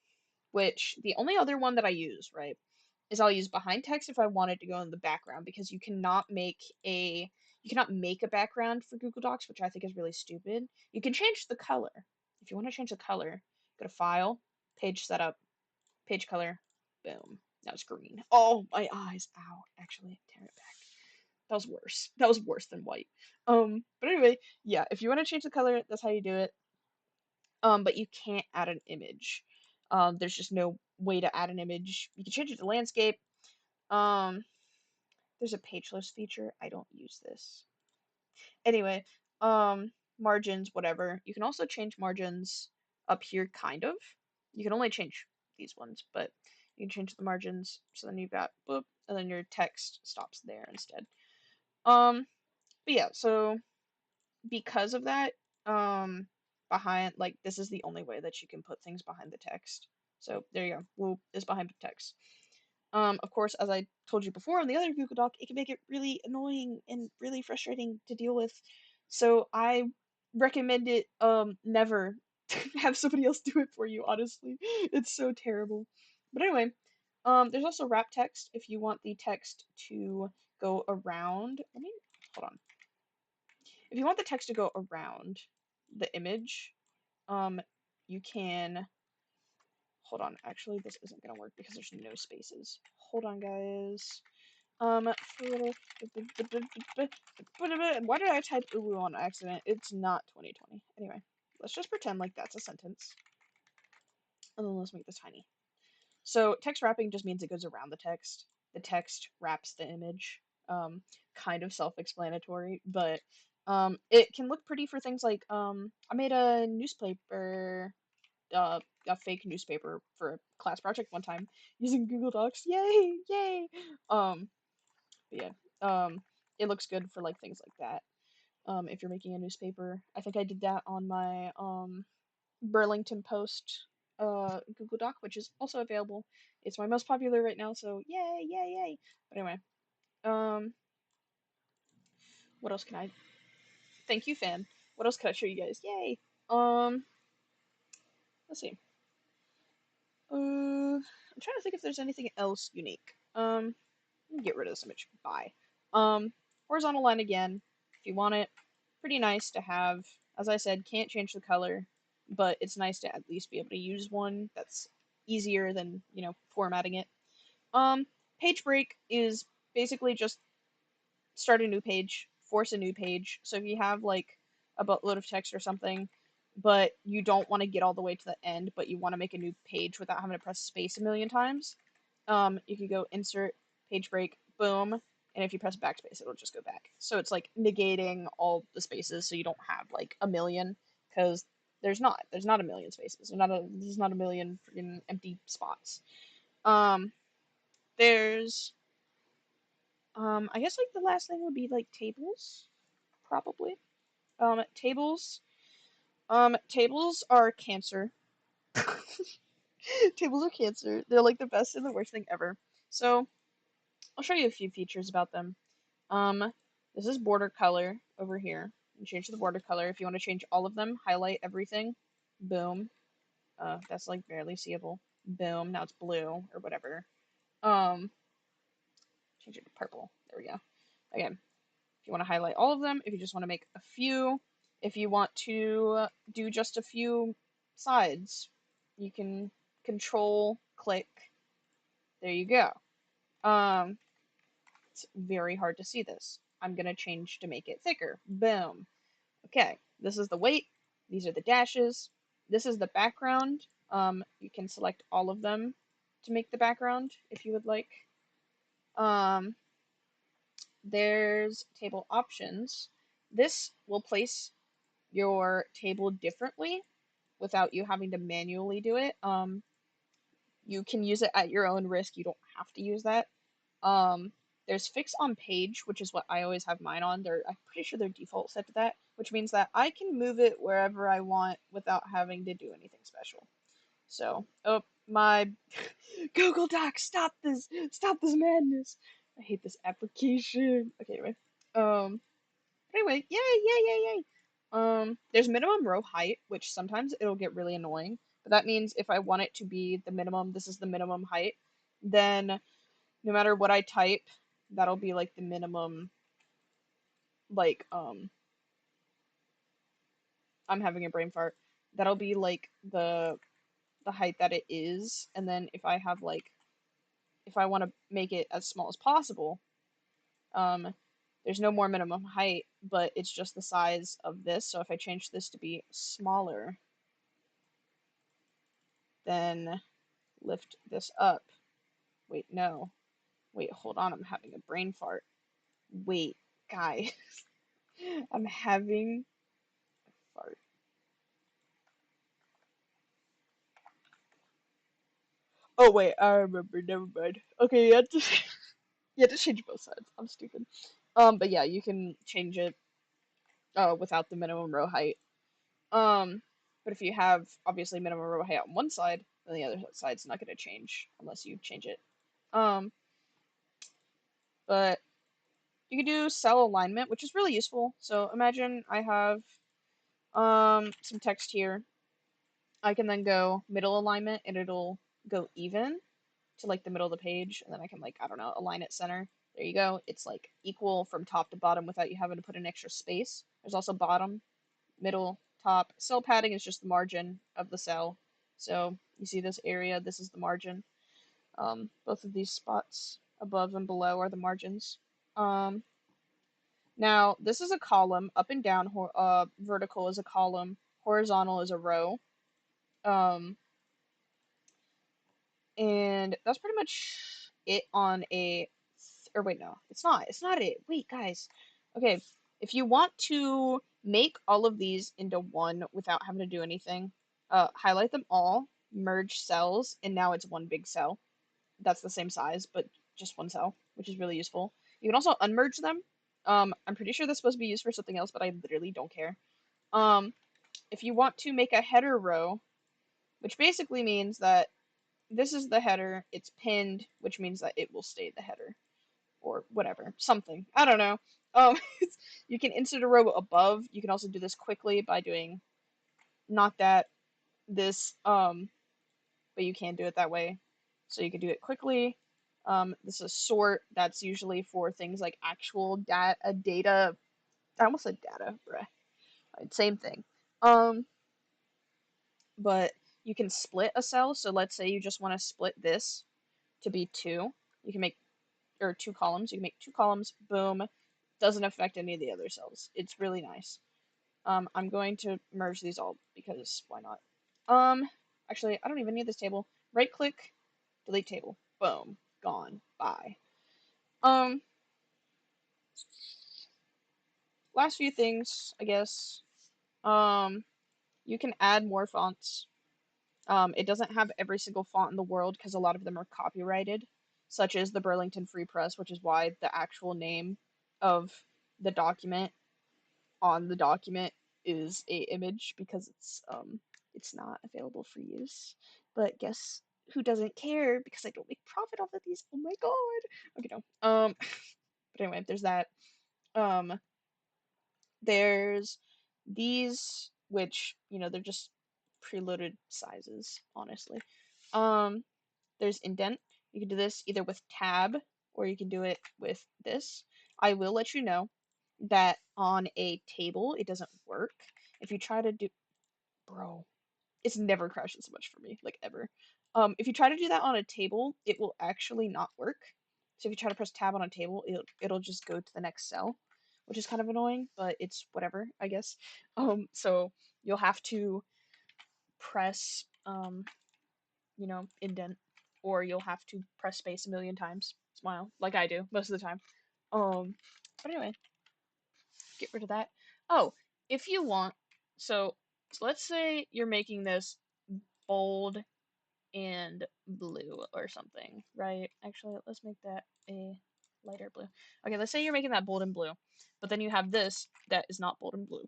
Speaker 1: which the only other one that I use, right, is I'll use behind text if I want it to go in the background because you cannot make a background for Google Docs, which I think is really stupid. You can change the color. If you want to change the color, go to File, Page Setup, Page Color, boom. Now it's green. Oh, my eyes. Ow. Actually, tear it back. That was worse. That was worse than white. But anyway, yeah, if you want to change the color, that's how you do it. But you can't add an image. There's just no way to add an image. You can change it to landscape. Um, there's a page list feature. I don't use this. Anyway, margins, whatever. You can also change margins up here, kind of. You can only change these ones, but you can change the margins. So then you've got boop, and then your text stops there instead. But yeah, so because of that, behind like this is the only way that you can put things behind the text. So there you go. Whoop is behind the text. Of course, as I told you before on the other Google Doc, it can make it really annoying and really frustrating to deal with. So I recommend it never have somebody else do it for you, honestly. It's so terrible. But anyway, there's also wrap text if you want the text to go around. Let me hold on. If you want the text to go around the image, um, you can hold on. Actually, this isn't gonna work because there's no spaces. Hold on, guys. Um, why did I type uwu on accident? It's not 2020. Anyway, let's just pretend like that's a sentence. And then let's make this tiny. So text wrapping just means it goes around the text. The text wraps the image. Kind of self-explanatory, but it can look pretty for things like I made a newspaper, a fake newspaper for a class project one time using Google Docs. Yay, yay! But yeah, it looks good for like things like that. If you're making a newspaper, I think I did that on my Burlington Post Google Doc, which is also available. It's my most popular right now, so yay, yay, yay. But anyway, um, what else can I? Thank you, fan. What else can I show you guys? Yay. Um, let's see. I'm trying to think if there's anything else unique. Get rid of this image. Bye. Um, horizontal line again, if you want it. Pretty nice to have. As I said, can't change the color, but it's nice to at least be able to use one that's easier than, formatting it. Um, Page break is basically just start a new page, force a new page. So if you have like a buttload of text or something, but you don't want to get all the way to the end, but you want to make a new page without having to press space a million times, you can go insert, page break, boom, and if you press backspace, it'll just go back. So it's like negating all the spaces so you don't have like a million, because there's not a million spaces. There's not a million freaking empty spots. Um, there's I guess like the last thing would be like tables, probably. Tables. Tables are cancer. Tables are cancer. They're like the best and the worst thing ever. So I'll show you a few features about them. Um, this is border color over here. You change the border color. If you want to change all of them, highlight everything. Boom. That's like barely seeable. Boom. Now it's blue or whatever. Um, change it to purple. There we go. Again, if you want to highlight all of them, if you just want to make a few, if you want to do just a few sides, you can control click. There you go. Um, it's very hard to see this. I'm gonna change to make it thicker. Boom. Okay, this is the weight. These are the dashes. This is the background. You can select all of them to make the background if you would like. Um, there's table options. This will place your table differently without you having to manually do it. You can use it at your own risk. You don't have to use that. Um, there's fix on page, which is what I always have mine on. I'm pretty sure they're default set to that, which means that I can move it wherever I want without having to do anything special. So, oh, my Google Docs, stop this madness. I hate this application. Okay, anyway. Um, anyway, yay. There's minimum row height, which sometimes it'll get really annoying, but that means if I want it to be the minimum, this is the minimum height, then no matter what I type, that'll be like the minimum, like, I'm having a brain fart. That'll be like the height that it is, and then if I have like, if I want to make it as small as possible, um, there's no more minimum height, but it's just the size of this. So if I change this to be smaller, then lift this up. Wait, no. Wait, hold on. I'm having a brain fart. Wait, guy. I'm having a fart. Oh, wait. I remember. Never mind. Okay, you had to change both sides. I'm stupid. But yeah, you can change it without the minimum row height. Um, but if you have obviously minimum row height on one side, then the other side's not going to change unless you change it. Um, but you can do cell alignment, which is really useful. So imagine I have some text here. I can then go middle alignment and it'll go even to like the middle of the page, and then I can like, I don't know, align it center. There you go. It's like equal from top to bottom without you having to put an extra space. There's also bottom, middle, top. Cell padding is just the margin of the cell. So you see this area, this is the margin. Both of these spots above and below are the margins. Um, Now this is a column, up and down, vertical is a column, horizontal is a row. Um, and that's pretty much it on a, or wait, no, it's not it. Wait, guys. Okay, if you want to make all of these into one without having to do anything, highlight them all, merge cells, and now it's one big cell. That's the same size, but just one cell, which is really useful. You can also unmerge them. I'm pretty sure that's supposed to be used for something else, but I literally don't care. Um, if you want to make a header row, which basically means that this is the header, it's pinned, which means that it will stay the header or whatever, something. I don't know. Um, you can insert a row above. You can also do this quickly by doing not that, this, but you can do it that way. So you can do it quickly. This is sort. That's usually for things like actual data. I almost said data, bruh. Same thing. Um, but you can split a cell. So let's say you just want to split this to be two. You can make, or two columns. You can make two columns. Boom. Doesn't affect any of the other cells. It's really nice. I'm going to merge these all because why not? Um, Actually, I don't even need this table. Right click, delete table. Boom, gone. Bye. Um, Last few things, I guess. Um, you can add more fonts. It doesn't have every single font in the world because a lot of them are copyrighted, such as the Burlington Free Press, which is why the actual name of the document on the document is a image because it's not available for use. But guess who doesn't care because I don't make profit off of these. Oh my god. Okay, no. But anyway, there's that. Um there's these which, they're just preloaded sizes, honestly. Um there's indent. You can do this either with tab or you can do it with this. I will let you know that on a table it doesn't work. If you try to do, bro, it's never crashed so much for me, like ever. If you try to do that on a table, it will actually not work. So if you try to press tab on a table, it'll just go to the next cell, which is kind of annoying, but it's whatever, I guess. So you'll have to press indent, or you'll have to press space a million times. Smile, like I do most of the time. But anyway, get rid of that. Oh, if you want, so, so let's say you're making this bold and blue or something, right? Actually, let's make that a lighter blue. Okay, let's say you're making that bold and blue, but then you have this that is not bold and blue.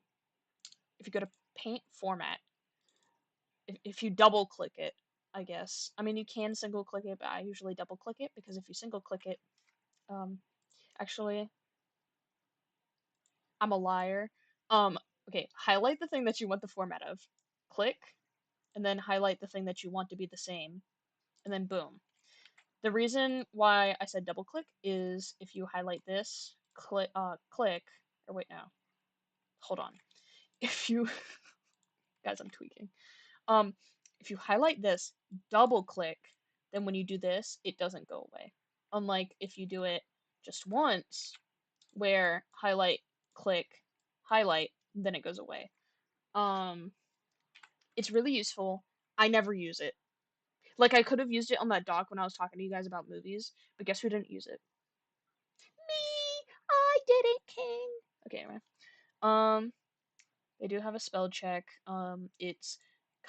Speaker 1: If you go to paint format, if you double click it, I guess. I mean, you can single click it, but I usually double click it because if you single click it, um, actually, I'm a liar. Um, okay, highlight the thing that you want the format of, click, and then highlight the thing that you want to be the same, and then boom. The reason why I said double click is if you highlight this, click, or wait, no, hold on. If you, guys, I'm tweaking. Um, if you highlight this, double click, then when you do this, it doesn't go away. Unlike if you do it just once, where highlight, click, highlight, then it goes away. Um, it's really useful. I never use it. Like I could have used it on that doc when I was talking to you guys about movies, but guess who didn't use it? Me! I didn't, King. Okay, anyway. Um, they do have a spell check. It's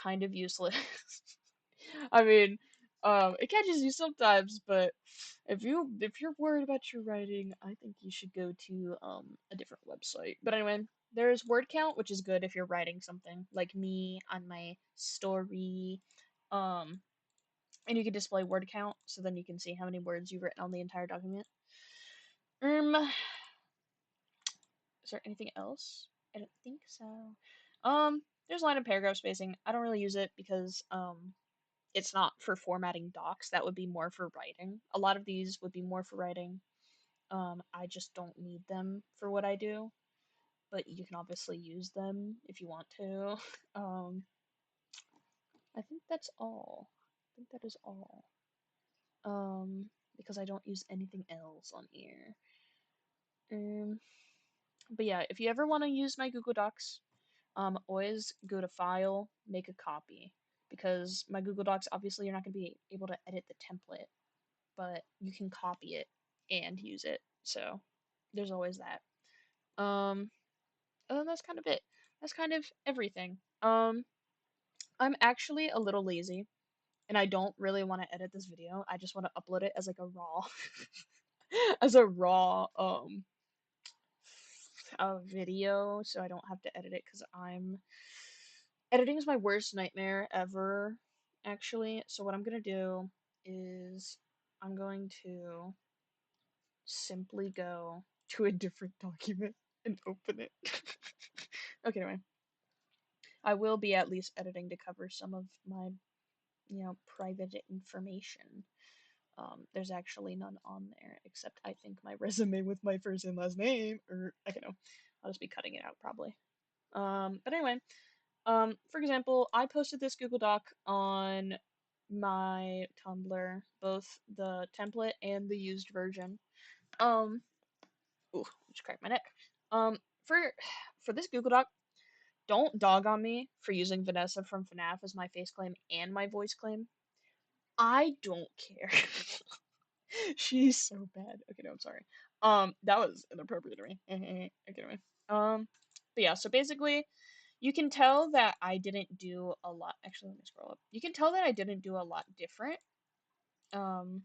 Speaker 1: kind of useless. I mean, it catches you sometimes, but if you're worried about your writing, I think you should go to a different website. But anyway, there's word count, which is good if you're writing something like me on my story. Um, and you can display word count, so then you can see how many words you've written on the entire document. Is there anything else? I don't think so. There's line and paragraph spacing. I don't really use it because it's not for formatting docs. That would be more for writing. A lot of these would be more for writing. I just don't need them for what I do, but you can obviously use them if you want to. Um, I think that's all. I think that is all. Because I don't use anything else on here. Um, but yeah, if you ever want to use my Google Docs, always go to File, make a copy. Because my Google Docs, obviously, you're not going to be able to edit the template, but you can copy it and use it. So there's always that. And that's kind of it. That's kind of everything. I'm actually a little lazy, and I don't really want to edit this video. I just want to upload it as like a raw, as a raw video, so I don't have to edit it because editing is my worst nightmare ever, actually. So what I'm gonna do is I'm going to simply go to a different document and open it. Okay, anyway. I will be at least editing to cover some of my, private information. There's actually none on there except I think my resume with my first and last name, or I don't know. I'll just be cutting it out probably. But anyway, for example, I posted this Google Doc on my Tumblr, both the template and the used version. Um, ooh, just cracked my neck. For for this Google Doc, Don't dog on me for using Vanessa from FNAF as my face claim and my voice claim. I don't care. She's so bad. Okay, no, I'm sorry. That was inappropriate to me. Okay, anyway. But yeah, so basically, you can tell that I didn't do a lot. Actually, let me scroll up. You can tell that I didn't do a lot different. Um,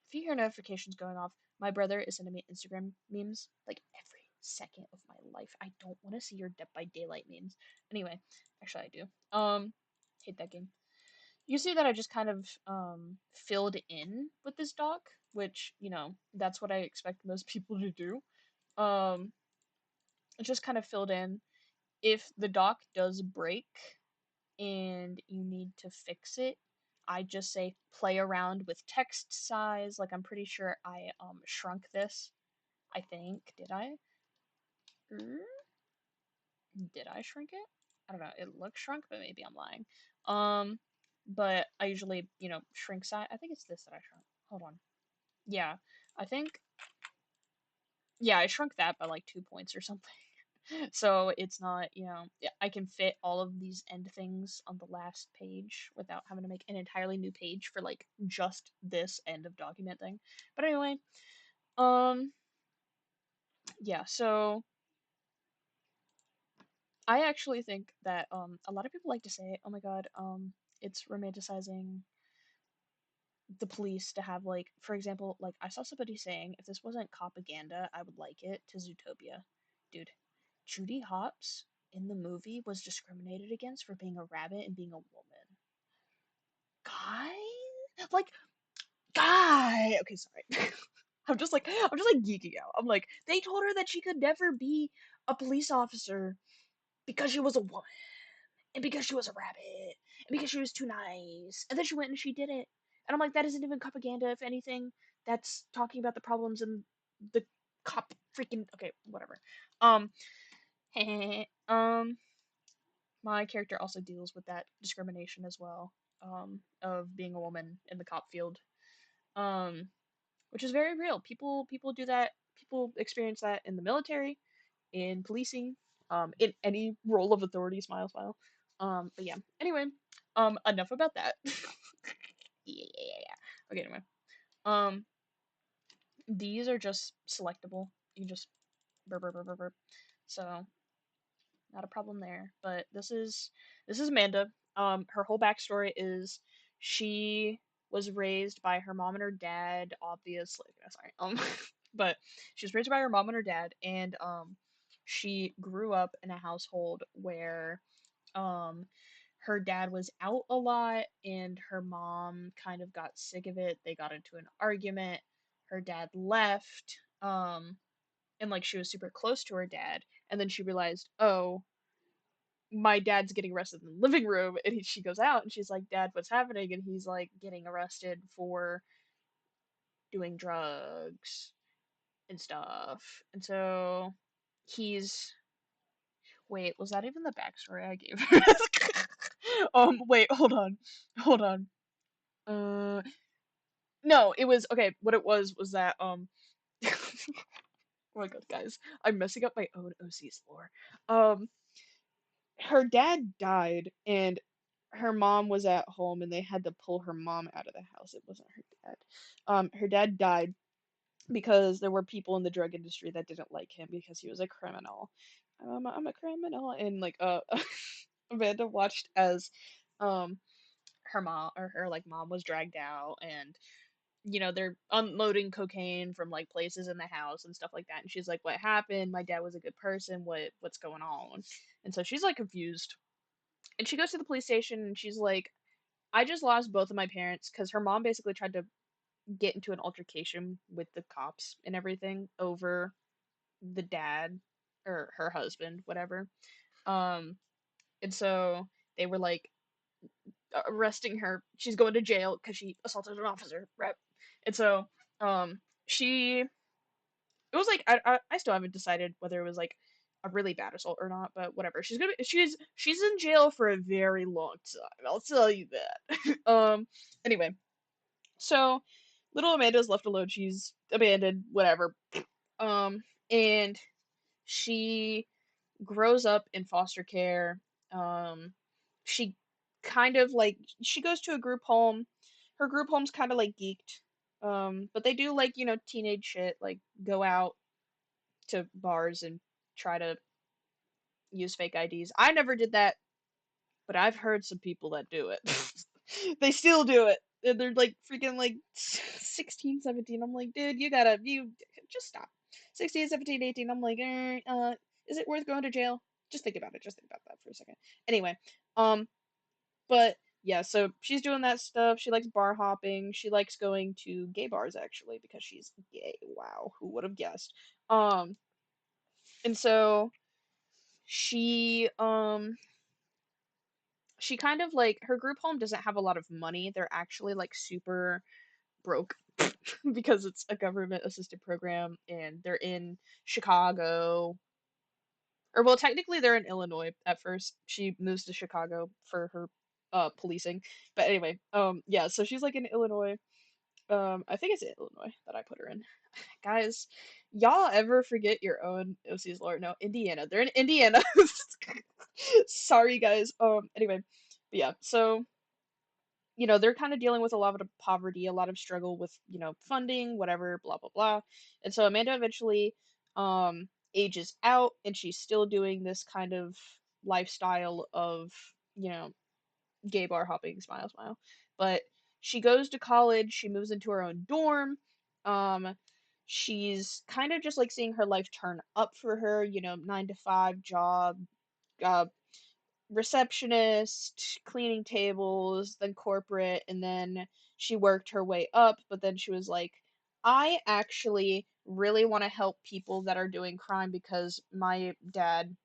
Speaker 1: if you hear notifications going off, my brother is sending me Instagram memes like every second of my life. I don't want to see your Dead by Daylight memes. Anyway, actually, I do. Hate that game. You see that I just kind of filled in with this doc, which, that's what I expect most people to do. Um, it just kind of filled in. If the doc does break and you need to fix it, I just say play around with text size. Like I'm pretty sure I shrunk this. I think. Did I? Er, Did I shrink it? I don't know. It looks shrunk, but maybe I'm lying. But I usually, shrink size. I think it's this that I shrunk. Hold on. Yeah, I think. Yeah, I shrunk that by like 2 points or something. So it's not, yeah, I can fit all of these end things on the last page without having to make an entirely new page for like just this end of document thing. But anyway, um, yeah, so I actually think that a lot of people like to say, "Oh my God, it's romanticizing the police to have like, for example, like I saw somebody saying if this wasn't propaganda, I would like it to Zootopia." Dude, Judy Hopps in the movie was discriminated against for being a rabbit and being a woman. Guy? Like, guy. Okay, sorry. I'm just like geeking out. I'm like, they told her that she could never be a police officer because she was a woman and because she was a rabbit and because she was too nice. And then she went and she did it. And I'm like, that isn't even propaganda. If anything, that's talking about the problems and the cop freaking okay, whatever. Um, um, my character also deals with that discrimination as well, of being a woman in the cop field, um, which is very real. People do that. People experience that in the military, in policing, in any role of authority. Smile, smile. But yeah. Anyway, enough about that. Yeah. Okay. Anyway, um, these are just selectable. You can just burp, burp, burp, burp, burp. So not a problem there. But this is Amanda. Her whole backstory is she was raised by her mom and her dad, obviously. Sorry. But she was raised by her mom and her dad, and she grew up in a household where um her dad was out a lot and her mom kind of got sick of it. They got into an argument. Her dad left. And like she was super close to her dad, and then she realized, oh, my dad's getting arrested in the living room, and she goes out and she's like, Dad, what's happening? And he's like getting arrested for doing drugs and stuff. And so he's wait, was that even the backstory I gave her? Wait, hold on. Uh, no, it was okay. What it was that oh my god, guys, I'm messing up my own OC's lore. Um, her dad died, and her mom was at home, and they had to pull her mom out of the house. It wasn't her dad. Her dad died because there were people in the drug industry that didn't like him because he was a criminal. I'm a criminal, and like Amanda watched as um her mom or her like mom was dragged out, and they're unloading cocaine from like places in the house and stuff like that, and she's like, what happened? My dad was a good person. What's going on? And so she's like confused, and she goes to the police station and she's like, I just lost both of my parents because her mom basically tried to get into an altercation with the cops and everything over the dad or her husband, whatever. Um, and so they were like arresting her. She's going to jail because she assaulted an officer, right? And so, she it was like I still haven't decided whether it was like a really bad assault or not, but whatever. She's in jail for a very long time. I'll tell you that. Anyway, so little Amanda's left alone. She's abandoned, whatever. Um, and she grows up in foster care. Um, she kind of like she goes to a group home. Her group home's kind of like geeked. But they do like, teenage shit, like go out to bars and try to use fake IDs. I never did that, but I've heard some people that do it. They still do it. And they're like freaking like 16, 17. I'm like, dude, you just stop. 16, 17, 18. I'm like, is it worth going to jail? Just think about it. Just think about that for a second. Anyway, um, but yeah, so she's doing that stuff. She likes bar hopping. She likes going to gay bars actually because she's gay. Wow, who would have guessed? Um, and so she she kind of like her group home doesn't have a lot of money. They're actually like super broke because it's a government assisted program and they're in Chicago. Or well, technically they're in Illinois at first. She moves to Chicago for her policing. But anyway, yeah, so she's like in Illinois. I think it's Illinois that I put her in. Guys, y'all ever forget your own OC's lore? No, Indiana. They're in Indiana. Sorry guys. Anyway, but yeah, so they're kind of dealing with a lot of poverty, a lot of struggle with, funding, whatever, blah, blah, blah. And so Amanda eventually ages out and she's still doing this kind of lifestyle of, you know, gay bar hopping, smile, smile. But she goes to college, she moves into her own dorm. Um, she's kind of just like seeing her life turn up for her, 9 to 5 job, uh, receptionist, cleaning tables, then corporate, and then she worked her way up, but then she was like, I actually really want to help people that are doing crime because my dad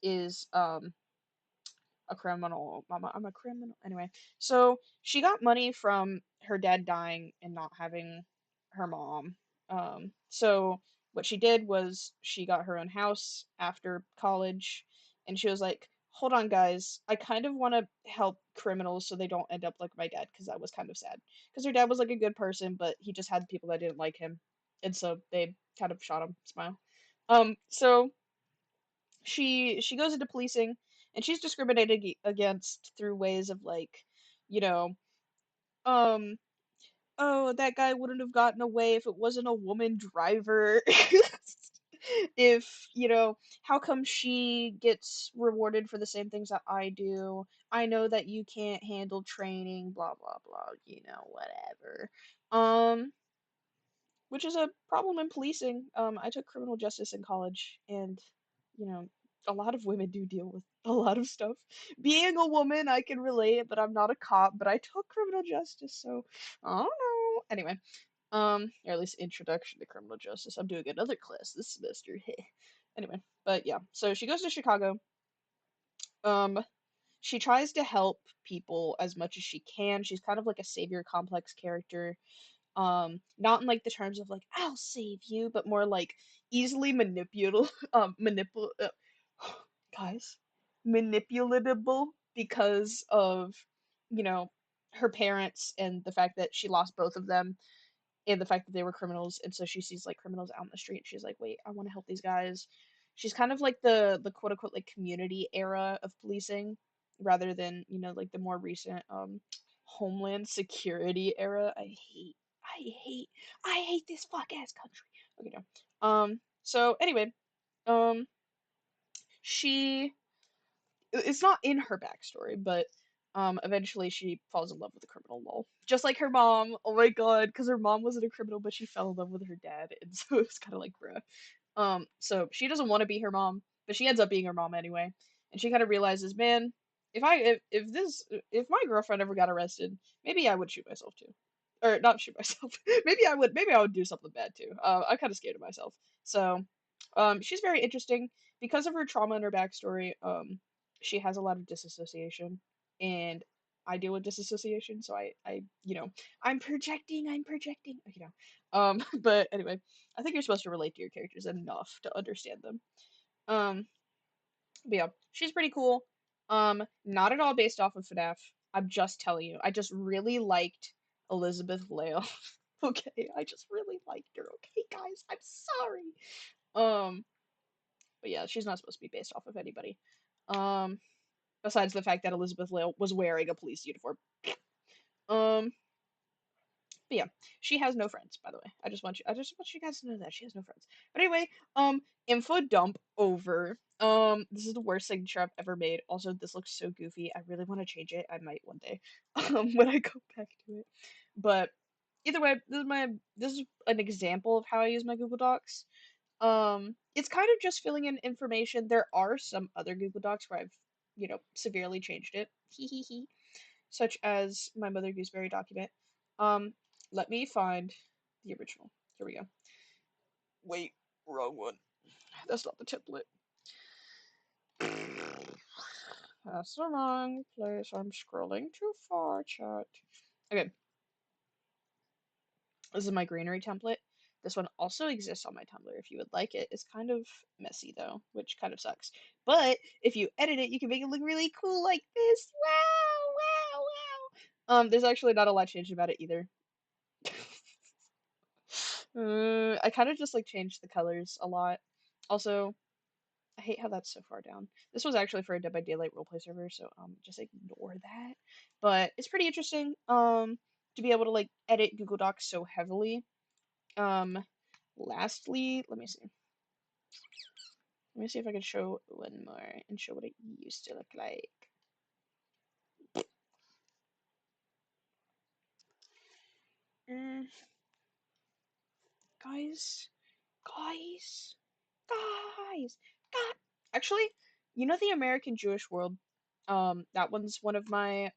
Speaker 1: is a criminal. I'm a criminal. Anyway, so she got money from her dad dying and not having her mom. So what she did was she got her own house after college, and she was like, "Hold on, guys, I kind of want to help criminals so they don't end up like my dad, because that was kind of sad. Because her dad was like a good person, but he just had people that didn't like him, and so they kind of shot him. Smile. So she goes into policing and she's discriminated against through ways of like, you know, um, oh, that guy wouldn't have gotten away if it wasn't a woman driver. If, how come she gets rewarded for the same things that I do? I know that you can't handle training, blah blah blah, whatever. Um, which is a problem in policing. I took criminal justice in college, and you know, a lot of women do deal with a lot of stuff. Being a woman, I can relate, but I'm not a cop. But I took criminal justice, so I don't know. Anyway, or at least introduction to criminal justice. I'm doing another class this semester. Anyway, but yeah, so she goes to Chicago. Um, she tries to help people as much as she can. She's kind of like a savior complex character, not in like the terms of like I'll save you, but more like easily manipulable guys, manipulatable because of you know her parents and the fact that she lost both of them and the fact that they were criminals, and so she sees like criminals out in the street and she's like, wait, I want to help these guys. She's kind of like the quote unquote like community era of policing rather than like the more recent homeland security era. I hate I hate this fuck ass country. Okay, no. So anyway, um she it's not in her backstory, but eventually she falls in love with a criminal, lol. Just like her mom. Oh my god, because her mom wasn't a criminal, but she fell in love with her dad, and so it's kind of like, bruh. So she doesn't want to be her mom, but she ends up being her mom anyway, and she kind of realizes, man, if my girlfriend ever got arrested, maybe I would shoot myself too, or not shoot myself. Maybe I would do something bad too. I'm kind of scared of myself, so she's very interesting because of her trauma and her backstory. She has a lot of disassociation, and I deal with disassociation, so I'm projecting, but anyway, I think you're supposed to relate to your characters enough to understand them. Um, but yeah, she's pretty cool. Not at all based off of FNAF. I'm just telling you, I just really liked Elizabeth Lale. Okay, I just really liked her. Okay, guys, I'm sorry. Um, But yeah, she's not supposed to be based off of anybody. Um, Besides the fact that Elizabeth Lale was wearing a police uniform. Um, but yeah, she has no friends, by the way. I just want you guys to know that she has no friends. But anyway, info dump over. This is the worst signature I've ever made. Also, this looks so goofy. I really want to change it. I might one day, when I go back to it. But either way, this is an example of how I use my Google Docs. It's kind of just filling in information. There are some other Google Docs where I've, severely changed it. Hee hee hee. Such as my Mother Gooseberry document. Um, Let me find the original. Here we go. Wait, wrong one. That's not the template. That's the wrong place. I'm scrolling too far, chat. Okay, this is my greenery template. This one also exists on my Tumblr if you would like it. It's kind of messy though, which kind of sucks. But if you edit it, you can make it look really cool like this. Wow, wow, wow. There's actually not a lot changed about it either. I kind of just like changed the colors a lot. Also, I hate how that's so far down. This was actually for a Dead by Daylight roleplay server, so just ignore that. But it's pretty interesting to be able to like edit Google Docs so heavily. Um, Lastly, let me see. Let me see if I can show one more and show what it used to look like. Mm, guys, guys, guys, God. Actually, you know the American Jewish World? That one's one of my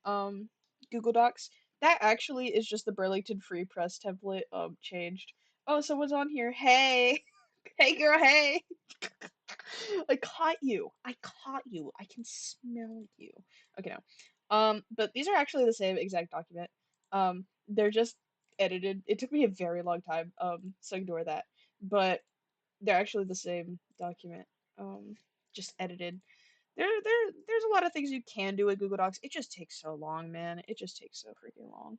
Speaker 1: Google Docs. That actually is just the Burlington Free Press template changed. Oh, someone's on here. Hey. Hey girl, hey. I caught you. I caught you. I can smell you. Okay, no. But these are actually the same exact document. They're just edited. It took me a very long time, so ignore that. But they're actually the same document, just edited. There's a lot of things you can do with Google Docs. It just takes so long, man. It just takes so freaking long.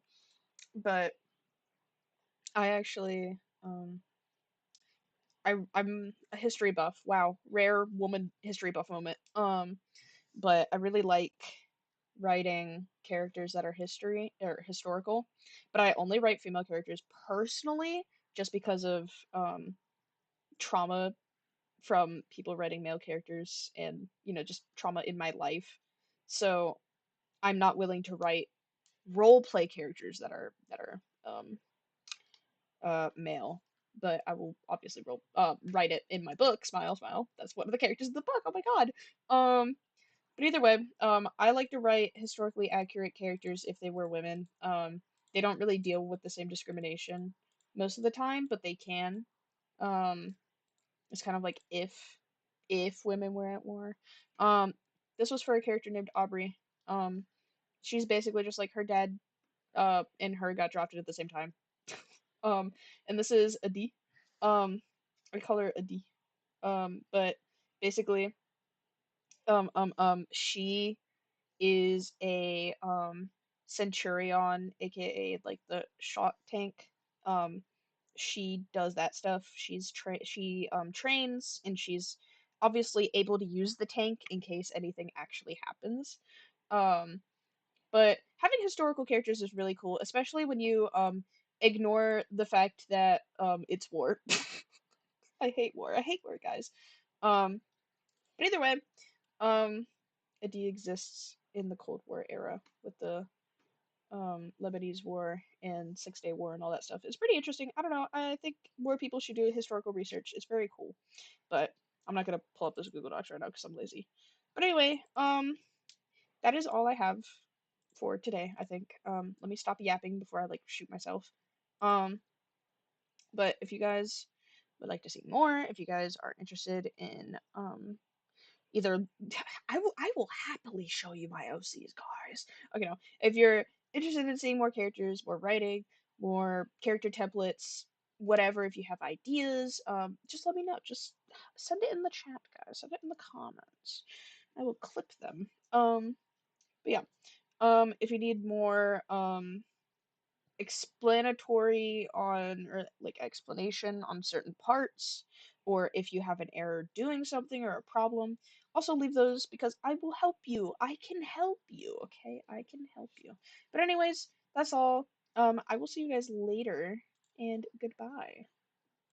Speaker 1: But I actually, I'm a history buff. Wow, rare woman history buff moment. But I really like writing characters that are history or historical. But I only write female characters personally, just because of trauma from people writing male characters and, just trauma in my life. So I'm not willing to write role play characters that are male, but I will obviously write it in my book. Smile, smile. That's one of the characters in the book. Oh my God. But either way, I like to write historically accurate characters if they were women. They don't really deal with the same discrimination most of the time, but they can. Um, it's kind of like if women were at war. Um, this was for a character named Aubrey. Um, she's basically just like her dad, and her got drafted at the same time. Um, and this is Adi. I call her Adi. But basically, she is a centurion, aka like the shot tank. Um, she does that stuff. She trains, and she's obviously able to use the tank in case anything actually happens. Um, but having historical characters is really cool, especially when you ignore the fact that it's war. I hate war. I hate war, guys. Um, but either way, um, Adi exists in the Cold War era with the Lebanese War and Six Day War and all that stuff. It's pretty interesting. I don't know. I think more people should do historical research. It's very cool. But I'm not gonna pull up this Google Docs right now because I'm lazy. But anyway, that is all I have for today, I think. Let me stop yapping before I like shoot myself. Um, but if you guys would like to see more, if you guys are interested in either I will happily show you my OCs, guys. Okay, no. If you're interested in seeing more characters, more writing, more character templates, whatever, if you have ideas, just let me know. Just send it in the chat, guys. Send it in the comments. I will clip them. But yeah. If you need more explanatory on or like explanation on certain parts, or if you have an error doing something or a problem, also leave those because I will help you. I can help you, okay? I can help you. But anyways, that's all. I will see you guys later, and goodbye.